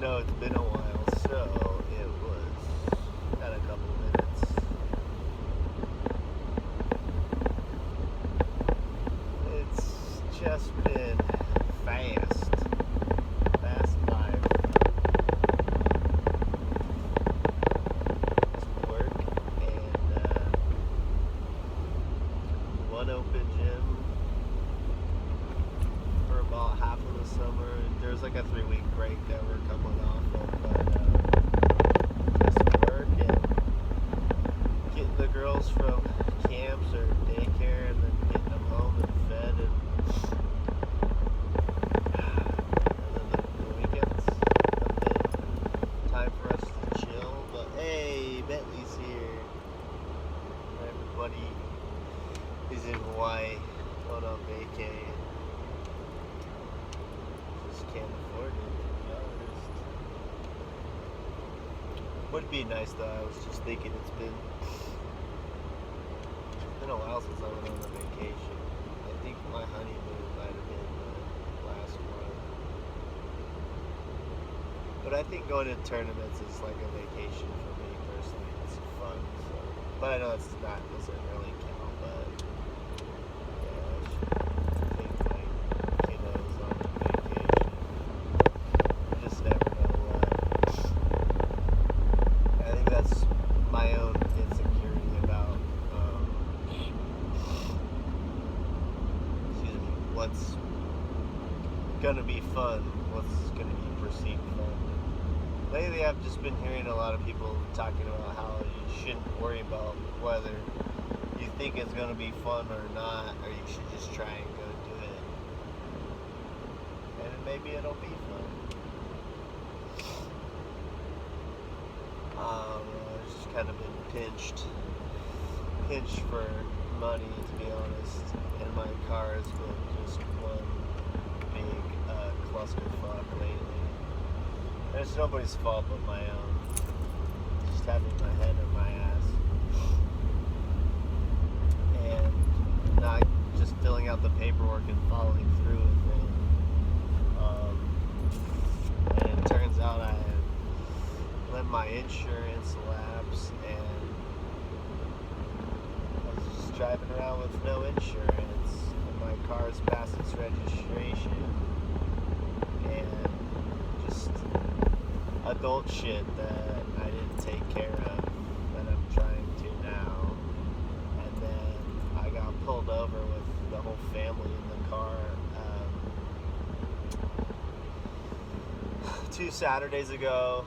know it's been a while, so it was got a couple minutes. It's just been fast life. Just work and one open gym for about half of the summer. There's like a 3-week break that we're coming off of, but just work and getting the girls from camps or daycare and then getting them home and fed and then the weekends have been time for us to chill. But hey, Bentley's here. Everybody is in Hawaii going on vacay. Just can't afford it, to be honest. Would be nice though. I was just thinking it's been a while since I went on a vacation. I think my honeymoon might have been last one. But I think going to tournaments is like a vacation for me personally. It's fun. So. But I know it's not doesn't really count. But yeah, I should take my kiddos on a vacation. You just never know what. I think that's my own insecurity about what's gonna be fun, what's gonna be perceived fun. Lately I've just been hearing a lot of people talking about how you shouldn't worry about whether you think it's gonna be fun or not, or you should just try and go do it. And maybe it'll be fun. I've just kind of been pinched for money, to be honest, and my car has been just one big clusterfuck lately. And it's nobody's fault but my own. Just having my head in my ass. And not just filling out the paperwork and following through with it. And it turns out I had let my insurance lapse and driving around with no insurance, and my car's past its registration, and just adult shit that I didn't take care of that I'm trying to now. And then I got pulled over with the whole family in the car 2 Saturdays ago.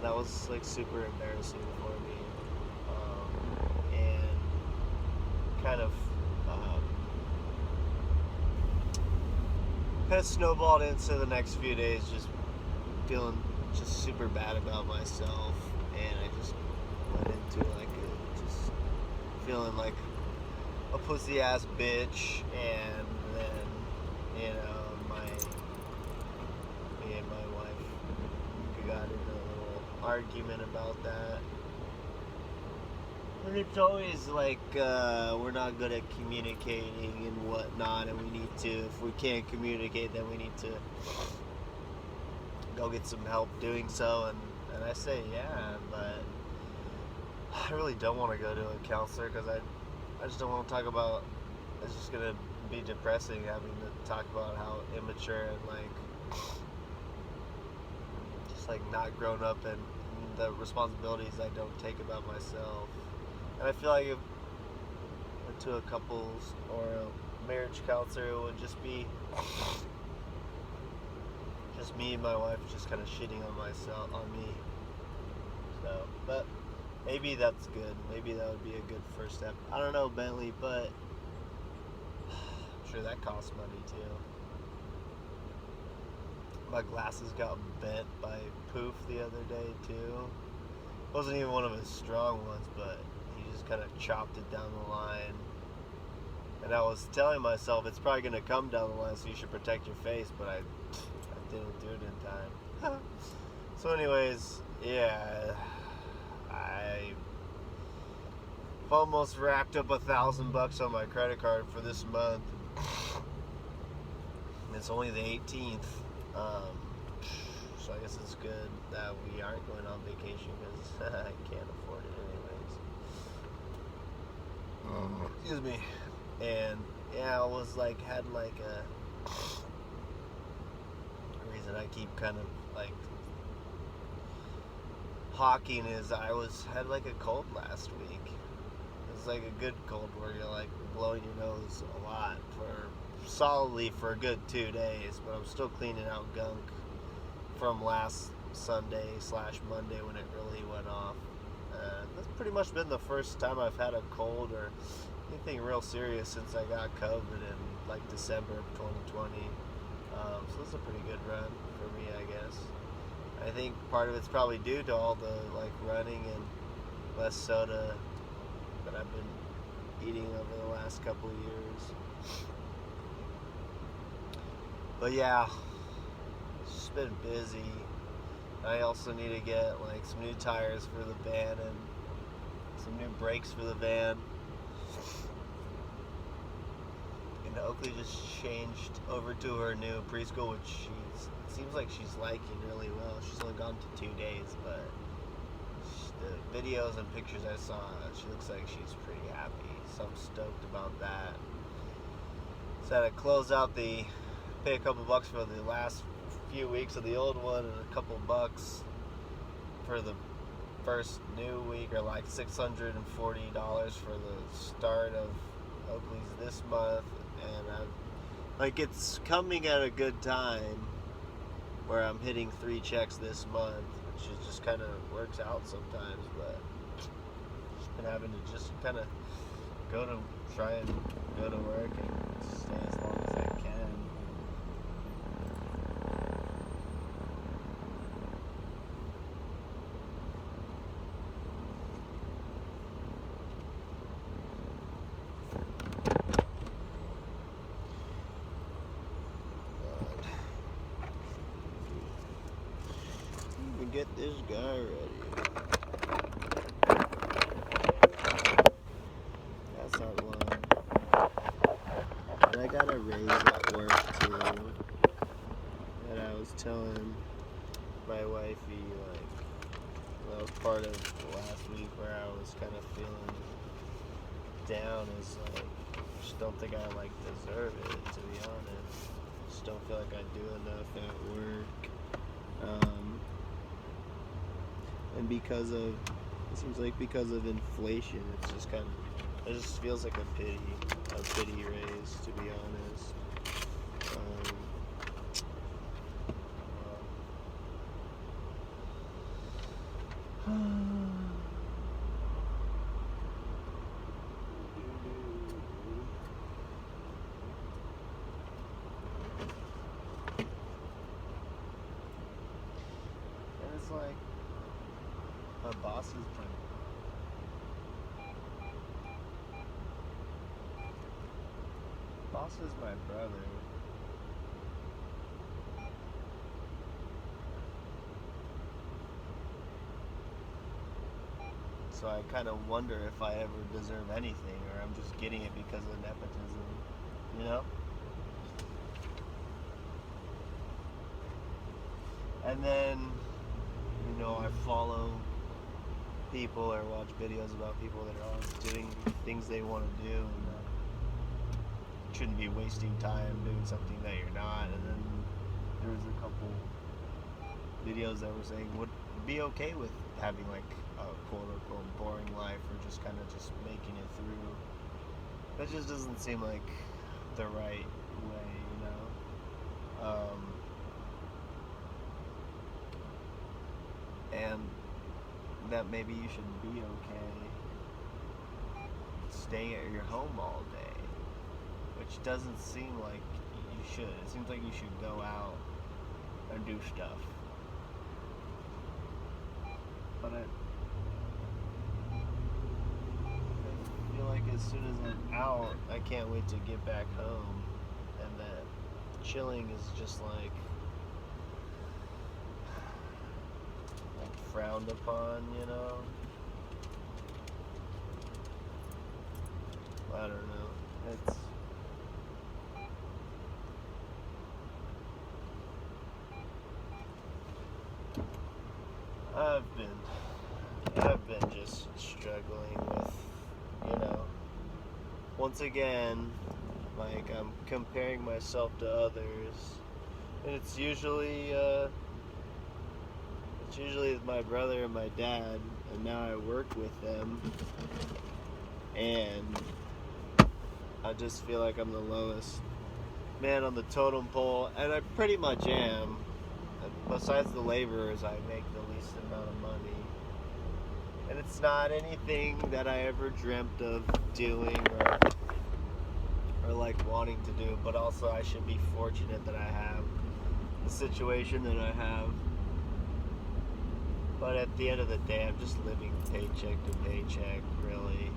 That was like super embarrassing for me. Kind of snowballed into the next few days, just feeling just super bad about myself, and I just went into just feeling like a pussy ass bitch, and then me and my wife got into a little argument about that. And it's always like we're not good at communicating and whatnot, and we need to, if we can't communicate, then we need to go get some help doing so. And I say, yeah, but I really don't want to go to a counselor because I just don't want to talk about, it's just going to be depressing having to talk about how immature and just not grown up and the responsibilities I don't take about myself. And I feel like if I went to a couples or a marriage counselor, it would just be just me and my wife just kind of shitting on me. So, but maybe that's good. Maybe that would be a good first step. I don't know, Bentley, but I'm sure that costs money too. My glasses got bent by Poof the other day too. It wasn't even one of his strong ones, but he just kind of chopped it down the line. And I was telling myself it's probably going to come down the line, so you should protect your face, but I didn't do it in time. So anyways, yeah, I've almost racked up $1,000 on my credit card for this month. And it's only the 18th. So I guess guess it's good that we aren't going on vacation because I can't afford it anyways. Excuse me. And yeah, I was like, had like a reason I keep kind of like hawking is I had like a cold last week. It was like a good cold where you're like blowing your nose a lot solidly for a good 2 days, but I'm still cleaning out gunk from last Sunday/Monday when it really went off. That's pretty much been the first time I've had a cold or anything real serious since I got COVID in like December of 2020. So it's a pretty good run for me, I guess. I think part of it's probably due to all the like running and less soda that I've been eating over the last couple of years. But yeah, it's just been busy. I also need to get like some new tires for the van and some new brakes for the van. And Oakley just changed over to her new preschool, which it seems like she's liking really well. She's only gone to 2 days, but the videos and pictures I saw, she looks like she's pretty happy. So I'm stoked about that. So I had to close out pay a couple bucks for the last few weeks of the old one and a couple bucks for the first new week, or like $640 for the start of Oakley's this month. And it's coming at a good time where I'm hitting 3 checks this month, which is just kind of works out sometimes, but just been having to just kind of try and go to work and stay as long as I can. Get this guy ready. That's not one. And I got a raise at work too. And I was telling my wifey, like, that was part of last week where I was kind of feeling down. Is like, I just don't think I like deserve it, to be honest. Just don't feel like I do enough at work. And it seems like because of inflation, it's just kind of, it just feels like a pity raise, to be honest. And it's like, my boss is my brother. So I kind of wonder if I ever deserve anything, or I'm just getting it because of nepotism, you know? And then, I follow people or watch videos about people that are always doing things they want to do, and shouldn't be wasting time doing something that you're not. And then there was a couple videos that were saying would be okay with having like a quote-unquote boring life, or just kind of just making it through. That just doesn't seem like the right way, and that maybe you should be okay staying at your home all day, which doesn't seem like you should. It seems like you should go out and do stuff. But I feel like as soon as I'm out, I can't wait to get back home, and that chilling is just like frowned upon, I don't know. I've been just struggling with, you know, once again, like I'm comparing myself to others, and it's usually my brother and my dad, and now I work with them, and I just feel like I'm the lowest man on the totem pole, and I pretty much am. Besides the laborers, I make the least amount of money. And it's not anything that I ever dreamt of doing or like wanting to do, but also I should be fortunate that I have the situation that I have. But at the end of the day, I'm just living paycheck to paycheck, really.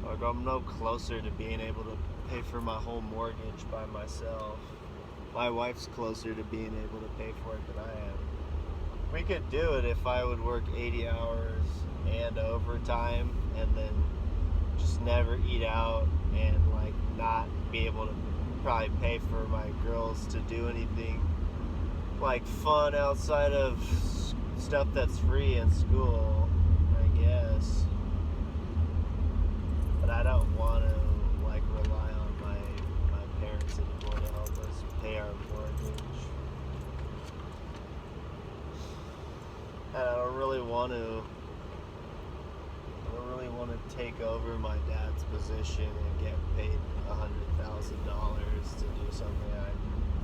Like, I'm no closer to being able to pay for my whole mortgage by myself. My wife's closer to being able to pay for it than I am. We could do it if I would work 80 hours and overtime and then just never eat out and like not be able to probably pay for my girls to do anything like fun outside of stuff that's free in school, I guess. But I don't want to like rely on my parents anymore to help us pay our mortgage. And I don't really want to take over my dad's position and get paid $100,000 to do something I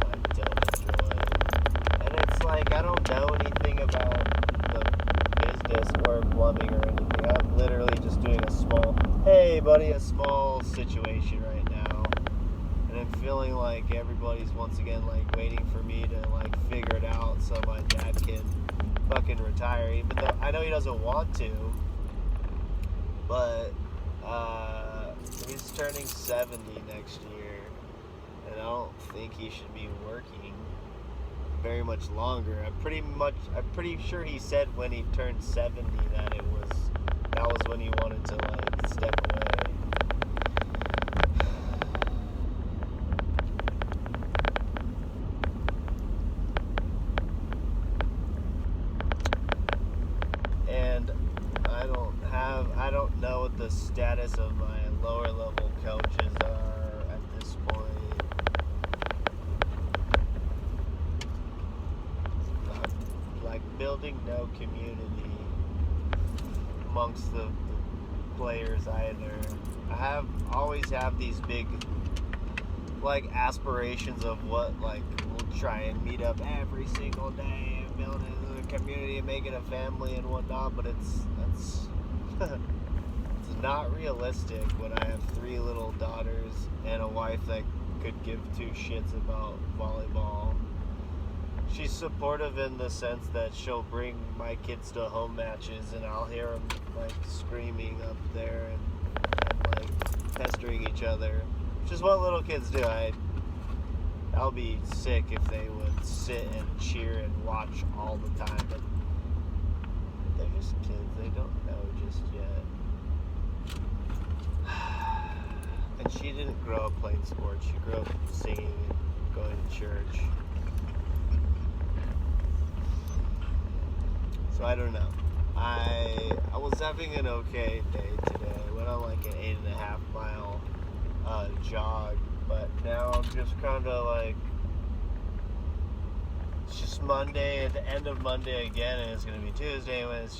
don't enjoy. And it's like I don't know anything about the business or plumbing or anything. I'm literally just doing a small situation right now. And I'm feeling like everybody's once again like waiting for me to like figure it out so my dad can fucking retire, even though I know he doesn't want to. But he's turning 70 next year, and I don't think he should be working very much longer. I'm pretty sure he said when he turned 70 that was when he wanted to like step away. And I don't know what the status of my lower level coaches are at this point. I'm like building no community amongst the players either. I always have these big like aspirations of what like we'll try and meet up every single day and build a community and make it a family and whatnot, but it's it's not realistic when I have 3 little daughters and a wife that could give 2 shits about volleyball. She's supportive in the sense that she'll bring my kids to home matches and I'll hear them like screaming up there and like pestering each other, which is what little kids do. I'll be sick if they would sit and cheer and watch all the time, but they're just kids, they don't know just yet. And she didn't grow up playing sports, she grew up singing and going to church. So I don't know. I was having an okay day today. I went on like an 8.5 mile jog, but now I'm just kind of like, it's just Monday, at the end of Monday again, and it's going to be Tuesday when it's